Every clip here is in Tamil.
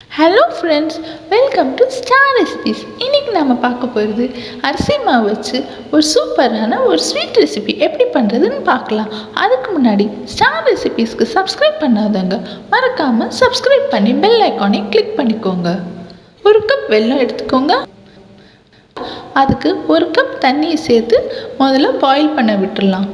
Hello friends, welcome to star recipes. இன்றைக்கி நம்ம பார்க்க போகிறது அரிசி மாவு வச்சு ஒரு சூப்பரான ஒரு ஸ்வீட் ரெசிபி எப்படி பண்ணுறதுன்னு பார்க்கலாம். அதுக்கு முன்னாடி ஸ்டார் ரெசிபீஸ்க்கு சப்ஸ்கிரைப் பண்ணாதவங்க மறக்காமல் சப்ஸ்கிரைப் பண்ணி பெல் ஐக்கானை கிளிக் பண்ணிக்கோங்க. ஒரு கப் வெல்லம் எடுத்துக்கோங்க. அதுக்கு ஒரு கப் தண்ணியை சேர்த்து முதல்ல பாயில் பண்ண விட்டுடலாம்.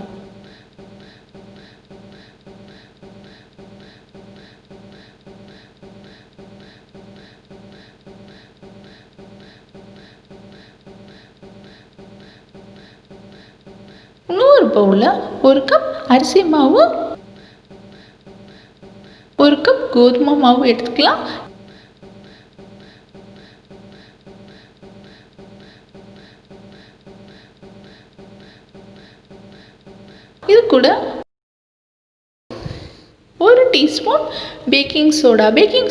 இன்னொரு பவுலில் ஒரு கப் அரிசி மாவு, ஒரு கப் கோதுமை மாவு எடுத்துக்கலாம். இது கூட ஒரு டீஸ்பூன் பேக்கிங்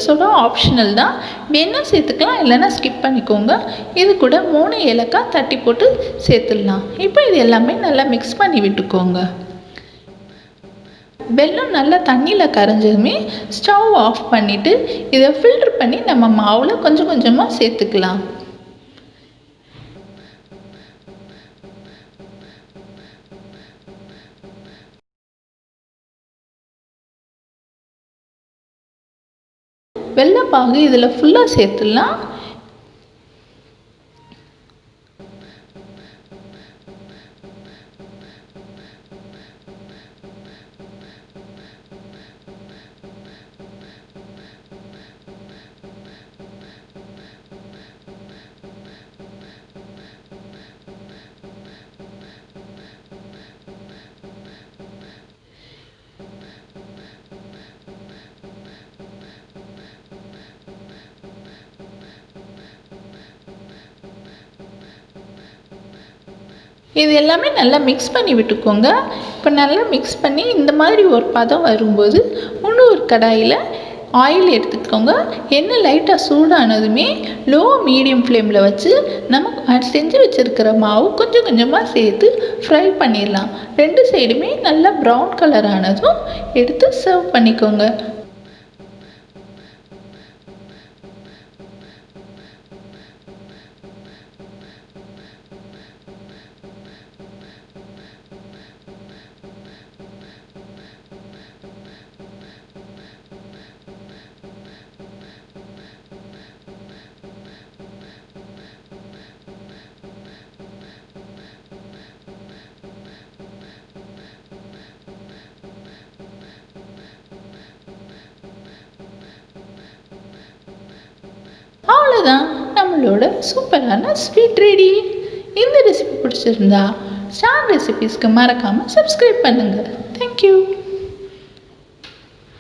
சோடா ஆப்ஷனல் தான், வேணால் சேர்த்துக்கலாம், இல்லைன்னா ஸ்கிப் பண்ணிக்கோங்க. இது கூட 3 ஏலக்காய் தட்டி போட்டு சேர்த்துடலாம். இப்போ இது எல்லாமே நல்லா மிக்ஸ் பண்ணி விட்டுக்கோங்க. வெல்லம் நல்லா தண்ணியில் கரைஞ்சதுமே ஸ்டவ் ஆஃப் பண்ணிவிட்டு இதை ஃபில்டர் பண்ணி நம்ம மாவில் கொஞ்சம் கொஞ்சமாக சேர்த்துக்கலாம். வெள்ளைப்பாகு இதில் ஃபுல்லாக சேர்த்துடலாம். இது எல்லாமே நல்லா மிக்ஸ் பண்ணி விட்டுக்கோங்க. இப்போ நல்லா மிக்ஸ் பண்ணி இந்த மாதிரி ஒரு பதம் வரும்போது இன்னொரு கடாயில் ஆயில் எடுத்துக்கோங்க. எண்ணெய் லைட்டாக சூடானதுமே லோ மீடியம் ஃப்ளேமில் வச்சு நம்ம செஞ்சு வச்சுருக்கிற மாவு கொஞ்சம் கொஞ்சமாக சேர்த்து ஃப்ரை பண்ணிடலாம். 2 சைடுமே நல்லா ப்ரௌன் கலர் ஆனதும் எடுத்து சர்வ் பண்ணிக்கோங்க. அவ்வளோதான், நம்மளோட சூப்பரான ஸ்வீட் ரெடி. இந்த ரெசிபி பிடிச்சிருந்தா ஸ்டார் ரெசிபீஸ்க்கு மறக்காமல் சப்ஸ்கிரைப் பண்ணுங்கள். தேங்க்யூ.